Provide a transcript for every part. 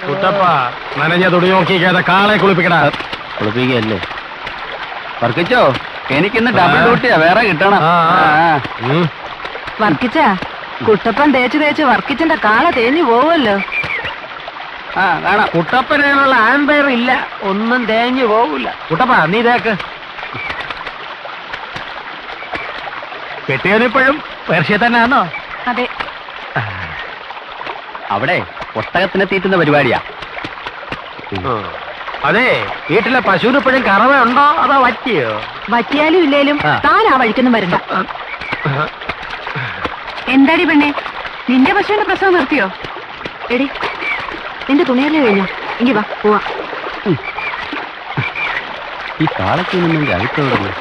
കുട്ടപ്പ നനഞ്ഞ തുണി നോക്കിക്കാതെ കാളെ കുളിപ്പിക്കടാ. കുളിപ്പിക്കല്ലേ വർക്കിച്ചോ? എനിക്കിന്ന് ഡബിൾ ഡ്യൂട്ടിയാ, വേറെ കിട്ടണം. വർക്കിച്ച കുട്ടപ്പൻ തേച്ച് തേച്ച് വർക്കിച്ചന്റെ കാള തേഞ്ഞു പോവല്ലോ. കാണാം. കുട്ടപ്പനുള്ള ആമ്പയർ ഇല്ല, ഒന്നും തേഞ്ഞു പോവില്ല. കുട്ടപ്പ നീ തേക്ക്. കെട്ടിയവനിപ്പോഴും പേർഷ്യ തന്നെ ആണോ? അതെ. അവിടെ ഒട്ടകത്തിനെ തീറ്റുന്ന പരിപാടിയാ. അതെ, വീട്ടിലെ പശുവിനിപ്പോഴും കറവ ഉണ്ടോ അതോ വറ്റിയോ? വറ്റിയാലും ഇല്ലേലും താൻ ആ വഴിക്കൊന്നും വരണ്ട. എന്താടി പെണ്ണെ, നിന്റെ പശുവിന്റെ പ്രസവം നിർത്തിയോ? എടി നിന്റെ തുണിയല്ലേ കഴിഞ്ഞോ? എങ്കി വാ പോവാ. ഈ കാളയ്ക്ക് അഴുത്തോടുന്നു.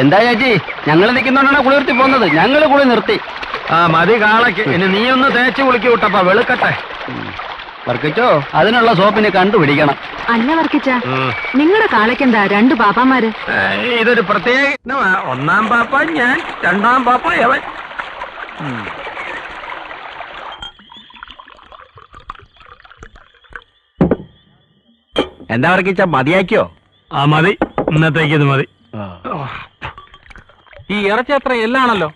എന്താ ചേച്ചി, ഞങ്ങൾ നിൽക്കുന്നോണ്ടാണ് കുളി നിർത്തി പോകുന്നത്. ഞങ്ങൾ കുളി നിർത്തി. മതി കാളയ്ക്ക്. ഇനി നീ ഒന്ന് തേച്ച് കുളിക്ക് കുട്ടപ്പ, വെളുക്കട്ടെ. വർക്കിച്ചോ, അതിനുള്ള സോപ്പിനെ കണ്ടുപിടിക്കണം. അല്ല വർക്കിച്ച, നിങ്ങളുടെ കാളയ്ക്കെന്താ രണ്ട് പാപ്പാമാര്? ഇതൊരു പ്രത്യേക ഒന്നാം പാപ്പ ഞാൻ, രണ്ടാം പാപ്പ അവൻ. എന്താ വർക്കിച്ച, മതിയാക്കിയോ? മതി, ഇന്നത്തേക്ക് ഇത് മതി. ഈ ഇറച്ചി അത്ര എല്ലാണല്ലോ.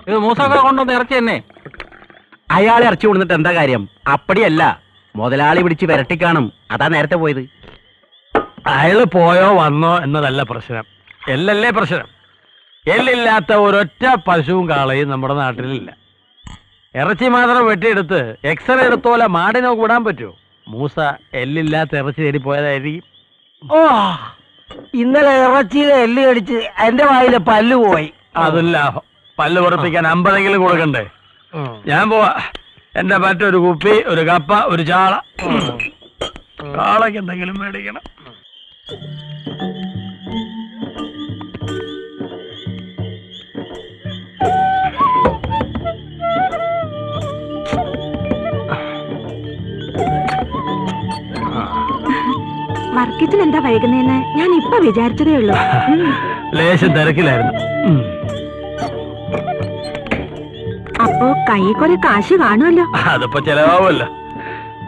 ഇത് മൂസക്ക കൊണ്ടുവന്ന ഇറച്ചി തന്നെ. അയാളെ ഇറച്ചി കൊടുത്തിട്ട് എന്താ കാര്യം? അപ്പടിയല്ല, മുതലാളി പിടിച്ച് വിരട്ടിക്കാണും. അതാ നേരത്തെ പോയത്. അയാള് പോയോ വന്നോ എന്നതല്ല പ്രശ്നം, എല്ലല്ലേ പ്രശ്നം. എല്ലില്ലാത്ത ഒരൊറ്റ പശുവും കാളയും നമ്മുടെ നാട്ടിലില്ല. ഇറച്ചി മാത്രം വെട്ടിയെടുത്ത് എക്സ്റേ എടുത്തോലെ മാടിനെ വിടാൻ പറ്റുമോ? മൂസ എല്ലില്ലാത്ത ഇറച്ചി തേടി പോയതായിരിക്കും. ഓ, ഇന്നലെ ഇറച്ചിയിലെ എല്ല് കടിച്ച് എന്റെ വായിലെ പല്ല് പോയി. അതും ലാഭം. പല്ല് ഉറപ്പിക്കാൻ 50 കൊടുക്കണ്ടേ? ഞാൻ പോവാ. എന്റെ മറ്റൊരു കുപ്പി, ഒരു കപ്പ, ഒരു ചാള. കാളയ്ക്ക് എന്തെങ്കിലും മേടിക്കണം. വർക്കിച്ചൻ എന്താ വൈകുന്നേന്ന് ഞാൻ ഇപ്പൊ വിചാരിച്ചതേ ഉള്ളൂ. ലേശം തിരക്കിലായിരുന്നു. അപ്പോ കൈ കുറെ കാശ് കാണുമല്ലോ. അതിപ്പോ ചെലവാകുമല്ലോ.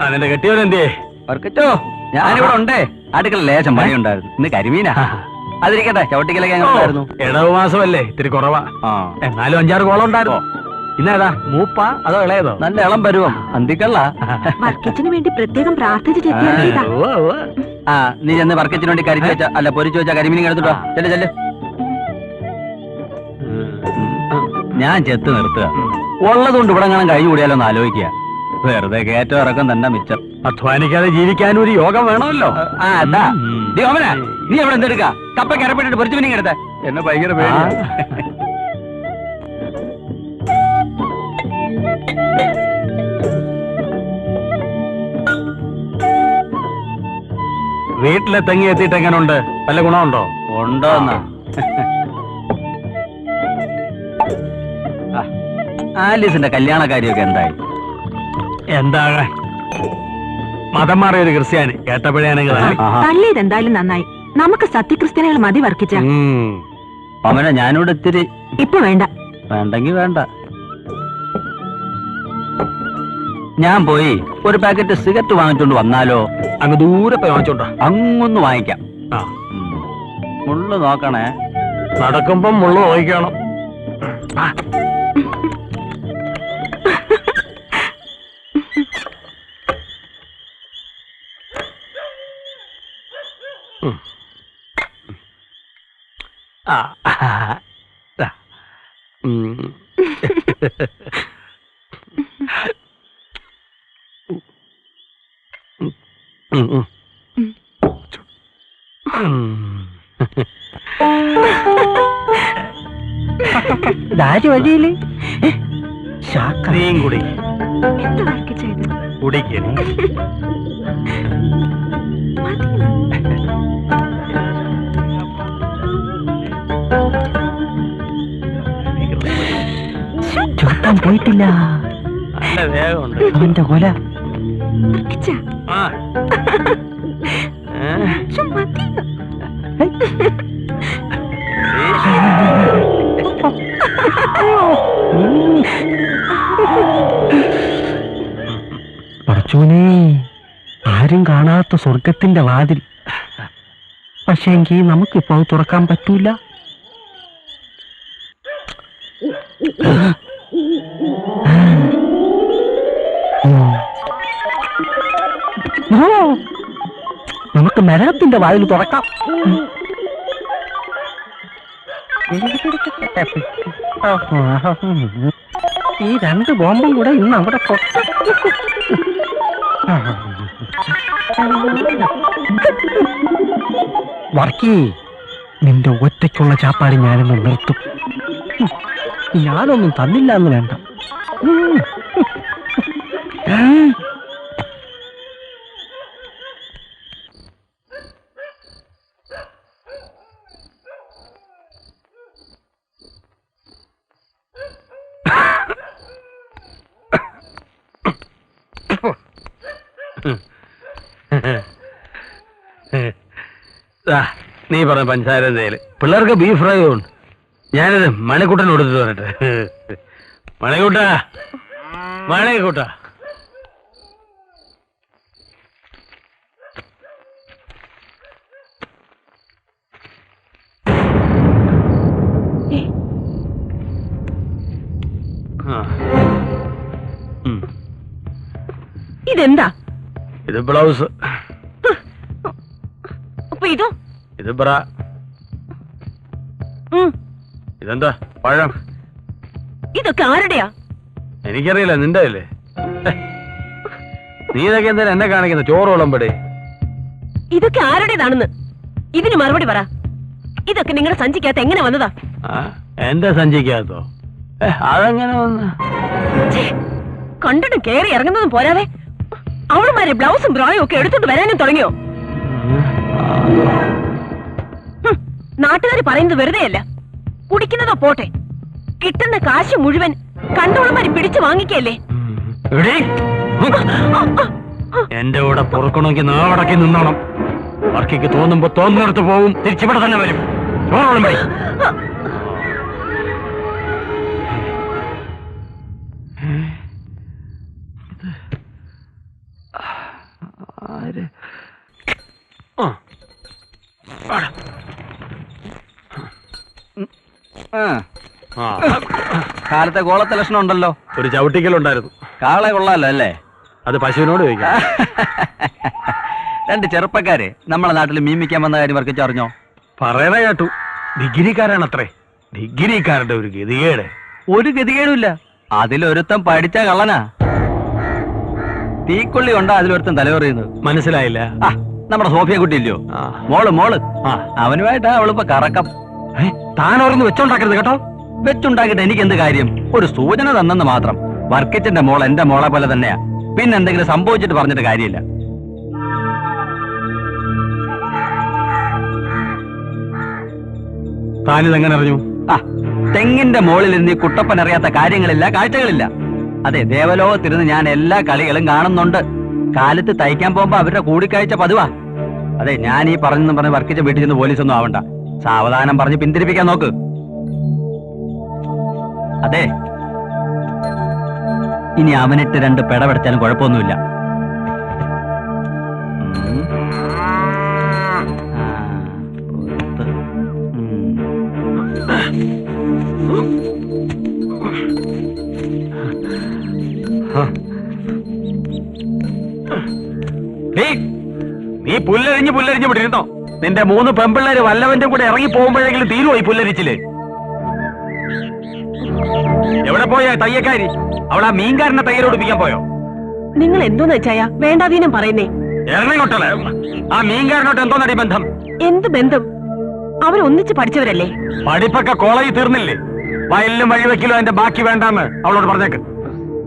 അതിന്റെ കെട്ടിയവനെന്തേ? വർക്കിച്ചോ, ഞാനിവിടെ ഉണ്ടേ. അടുക്കള ലേശം പണിയുണ്ടായിരുന്നു. ഇന്ന് കരിമീനാ. അതിരിക്കട്ടെ, ചവിട്ടിക്കലൊക്കെ ഉണ്ടായിരുന്നു. ഇടവ് മാസമല്ലേ, ഇത്തിരി കുറവാ. എന്നാലും 5-6 കോളം ഉണ്ടായിരുന്നോ? ഇന്നേതാ, മൂപ്പ അതോ ഇളയതോ? നല്ല ഇളം പരുവം, അന്തിക്കള്ള. വർക്കിച്ചിന് വേണ്ടി പ്രത്യേകം പ്രാർത്ഥിച്ചിട്ട് നീ ചെന്ന് വർക്കിച്ചിന് വേണ്ടി കരിച്ചു വെച്ച അല്ല പൊരിച്ചു വെച്ച കരിമീനും എടുത്തിട്ടോ. ചെല്ല് ചെല്ല്. ഞാൻ ചെത്ത് നിർത്തുക. ഉള്ളതുകൊണ്ട് ഇവിടെ കാണാൻ കഴിഞ്ഞു കൂടിയാലോ എന്ന് ആലോചിക്കുക. വെറുതെ കയറ്റം ഇറക്കം തന്നെ മിച്ചം. അധ്വാനിക്കാതെ ജീവിക്കാനും ഒരു യോഗം വേണമല്ലോ. നീ എവിടെ എന്തെടുക്ക? കപ്പ കരപ്പെട്ടിട്ട് പൊരിച്ചു മീനിങ് എടുത്തേ. എന്നെ ഭയങ്കര പേടി. വീട്ടിലെ തെങ്ങി എത്തിയിട്ട് എങ്ങനെയുണ്ട്? വല്ല ഗുണമുണ്ടോ? ഉണ്ടോന്നാ? ആലീസിന്റെ കല്യാണക്കാരിയൊക്കെ എന്തായി? എന്താകാൻ, മതം മാറിയ ഒരു ക്രിസ്ത്യാനി കേട്ടപ്പോഴാണെങ്കിൽ തള്ളിയത് എന്തായാലും നന്നായി. നമുക്ക് സത്യക്രിസ്ത്യാനികൾ മതി വർക്കിച്ച. അവനെ ഞാനിവിടെ ഇത്തിരി. ഇപ്പൊ വേണ്ട. വേണ്ടെങ്കി വേണ്ട. ഞാൻ പോയി ഒരു പാക്കറ്റ് സിഗരറ്റ് വാങ്ങിച്ചോണ്ട് വന്നാലോ? അങ്ങ് ദൂരെ പോയി വാങ്ങിച്ചോണ്ടോ? അങ്ങൊന്ന് വാങ്ങിക്കാം. മുള്ളു നോക്കണേ. നടക്കുമ്പം മുള്ളു നോക്കണം. വഴിയില് നീയും കൂടി എന്താ വർക്കിച്ച ഇത്? കുടിക്കണേ. ചുരുട്ടാൻ പോയിട്ടില്ല. നല്ല വേഗമുണ്ട് അവന്റെ കൊല. വർക്കിച്ച മതി. തുറക്കാത്ത സ്വർഗത്തിന്റെ വാതിൽ. പക്ഷെ എങ്കിൽ നമുക്കിപ്പോ അത് തുറക്കാൻ പറ്റൂല. നമുക്ക് നരകത്തിന്റെ വാതിൽ തുറക്കാം. ഈ 2 ബോംബും കൂടെ ഇന്ന് അവിടെ വർക്കി, നിന്റെ ഒറ്റയ്ക്കുള്ള ചാപ്പാട് ഞാനൊന്ന് നിർത്തും. ഞാനൊന്നും തന്നില്ല എന്ന് വേണ്ട. നീ പറഞ്ഞ പഞ്ചസാര എന്തേലും പിള്ളേർക്ക് ബീഫ് ഫ്രൈ ഉണ്ട്. ഞാനിത് മണിക്കൂട്ടൻ കൊടുത്തിട്ട് വരട്ടെ. മണിക്കൂട്ടാ, മണിക്കൂട്ടാ. ഇതെന്താ? ഇത് ബ്ലൗസ്. അപ്പൊ ഇതോ? ഇത് ബ്ര. ഇതെന്താ? പഴം. ഇതൊക്കെ ആരുടെയാ? എനിക്കറിയില്ല, നിന്റെ അല്ലേ? നീ ഇതൊക്കെ എന്തായാലും എന്നെ കാണിക്കുന്ന ചോറോളമ്പടി. ഇതൊക്കെ ആരുടേതാണെന്ന് ഇതിന് മറുപടി പറ. ഇതൊക്കെ നിങ്ങളുടെ സഞ്ചിക്കകത്ത് എങ്ങനെ വന്നതാ? എന്റെ സഞ്ചിക്കകത്തോ? അതെങ്ങനെ വന്ന്? കണ്ടിട്ടും കേറി ഇറങ്ങുന്നതും പോരാതെ അവളുമാരെ ബ്ലൗസും ബ്രായും ഒക്കെ എടുത്തോണ്ട് വരാനും തുടങ്ങിയോ? നാട്ടുകാർ പറയുന്നത് വെറുതെയല്ല. കുടിക്കുന്നതോ പോട്ടെ, കിട്ടുന്ന കാശ് മുഴുവൻ കണ്ടോളമാര് പിടിച്ചു വാങ്ങിക്കല്ലേ? എന്റെ കൂടെ പൊറുക്കണമെങ്കിൽ നാടക്കി നിന്നോണം. വർക്കിക്ക് തോന്നുമ്പോ തോന്നുന്നിടത്ത് പോവും, തിരിച്ചിവിടെ തന്നെ വരും. ചോറോളമ്പടി. കാലത്തെ കോളത്തെ ലക്ഷണം ഉണ്ടല്ലോ. ഒരു ചവിട്ടിക്കലുണ്ടായിരുന്നു. കാളെ കൊള്ളാലോ അല്ലേ? അത് പശുവിനോട് ചോദിക്കാം. 2 ചെറുപ്പക്കാര് നമ്മളെ നാട്ടിൽ മീമിക്കാൻ വന്ന കാര്യം വർക്കിച്ച് അറിഞ്ഞോ? പറയണ കേട്ടു. ഡിഗ്രിക്കാരാണത്രേ. ഡിഗ്രിക്കാരുടെ ഒരു ഗതികേട്. ഒരു ഗതികേടുമില്ല. അതിലൊരുത്തം പഠിച്ച കള്ളനാ. തീക്കൊള്ളി കൊണ്ടാ അതിലൊരുത്തം തലവറിയുന്നത്. മനസ്സിലായില്ല. നമ്മുടെ സോഫിയ കുട്ടി ഇല്ലയോ? മോള് അവനുമായിട്ടാ അവളിപ്പോ കറക്കം. താൻ ഓരോന്ന് വെച്ചോണ്ടാക്കരുത് കേട്ടോ. വെച്ചുണ്ടാക്കിട്ട് എനിക്ക് എന്ത് കാര്യം? ഒരു സൂചന തന്നെന്ന് മാത്രം. വർക്കിച്ചന്റെ മോൾ എന്റെ മോളെ പോലെ തന്നെയാ. പിന്നെ എന്തെങ്കിലും സംഭവിച്ചിട്ട് പറഞ്ഞിട്ട് കാര്യമില്ല. താനിതെങ്ങനെ അറിഞ്ഞു? തെങ്ങിന്റെ മോളിൽ നിന്ന് ഈ കുട്ടപ്പൻ അറിയാത്ത കാര്യങ്ങളില്ല, കാഴ്ചകളില്ല. അതെ, ദേവലോകത്തിരുന്ന് ഞാൻ എല്ലാ കളികളും കാണുന്നുണ്ട്. കാലത്ത് തയ്ക്കാൻ പോകുമ്പോ അവരുടെ കൂടിക്കാഴ്ച പതിവാ. അതെ, ഞാൻ ഈ പറഞ്ഞ് വർക്കിച്ച വീട്ടിൽ ചെന്ന് പോലീസൊന്നും ആവണ്ട. സാവധാനം പറഞ്ഞ് പിന്തിരിപ്പിക്കാൻ നോക്ക്. അതെ, ഇനി അവനിട്ട് 2 പെടപെടച്ചാലും കുഴപ്പമൊന്നുമില്ല. നീ പുല്ലരിഞ്ഞ് വിട്ടിരുന്നോ? നിന്റെ 3 പെമ്പിള്ളേര് വല്ലവന്റെ കൂടെ ഇറങ്ങി പോകുമ്പോഴെങ്കിലും തീരുവോ ഈ പുല്ലരിച്ചില്? എവിടെ പോയാ തയ്യക്കാരി? അവളാ മീൻകാരനെ തയ്യലോടിപ്പിക്കാൻ പോയോ? നിങ്ങൾ എന്തോന്ന് വെച്ചായ വേണ്ടാതീനം പറയുന്നേ? ഇറങ്ങിങ്ങോട്ടല്ലേ. ആ മീൻകാരനോട്ട് എന്തോന്നടി ബന്ധം? എന്ത് ബന്ധം? അവരൊന്നിച്ച് പഠിച്ചവരല്ലേ? പഠിപ്പൊക്കെ കോളേജിൽ തീർന്നില്ലേ? വയലിലും വഴിവെക്കലും അതിന്റെ ബാക്കി വേണ്ടാന്ന് അവളോട് പറഞ്ഞേക്ക്.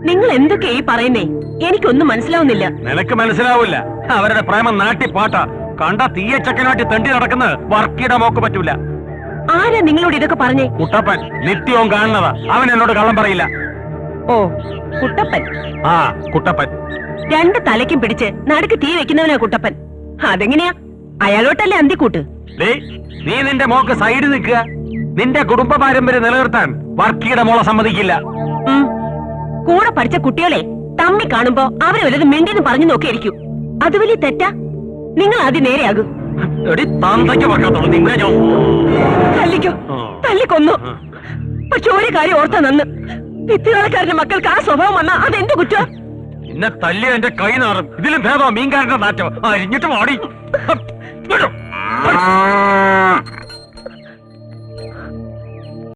നിങ്ങൾ എന്തൊക്കെയാ ഈ പറയുന്നേ? എനിക്കൊന്നും മനസ്സിലാവുന്നില്ല. നിനക്ക് മനസ്സിലാവില്ല. അവരുടെ പ്രേമം നാട്ടിപ്പാട്ടാ. കണ്ട തീയച്ചക്കനാട്ടി തെണ്ടി നടക്കുന്ന വർക്കിയുടെ മോക്ക് പറ്റൂല. ആരാ നിങ്ങളോട് ഇതൊക്കെ പറഞ്ഞേ? കുട്ടപ്പൻ. നിത്യവും കാണുന്നതാ. അവൻ എന്നോട് കള്ളം പറയില്ല. ഓ, കുട്ടപ്പൻ. കുട്ടപ്പൻ. 2 തലയ്ക്കും പിടിച്ച് നടുക്ക് തീ വെക്കുന്നവനാ കുട്ടപ്പൻ. അതെങ്ങനെയാ? അയാളോട്ടല്ലേ അന്തിക്കൂട്ട്? നീ നിന്റെ മോക്ക് സൈഡ് നിൽക്കുക. നിന്റെ കുടുംബ പാരമ്പര്യം നിലനിർത്താൻ വർക്കിയുടെ മോളെ സമ്മതിക്കില്ല. കൂടെ പഠിച്ച കുട്ടികളെ തമ്മി കാണുമ്പോ അവരെ വല്ലതും മിണ്ടിന്ന് പറഞ്ഞു നോക്കിയിരിക്കും. അത് വലിയ തെറ്റാ. നിങ്ങൾ ആദ്യം നേരെയാകും. എടി തന്തയ്ക്ക് വെക്കാത്തോളൂ നിങ്ങളെ ഞാൻ തല്ലിക്കോ, തല്ലിക്കൊന്നു. പക്ഷെ ഒരു കാര്യം ഓർത്താ നന്ന്, വിത്തുകാലക്കാരന്റെ മക്കൾക്ക് ആ സ്വഭാവം വന്നാ അതെന്ത് കുറ്റം? എന്നെ തല്ലിയ എന്റെ കൈ നാറും. ഇതിലും ഭേദം മീൻകാരന്റെ നാറ്റം. അരിഞ്ഞിട്ട് മാടി.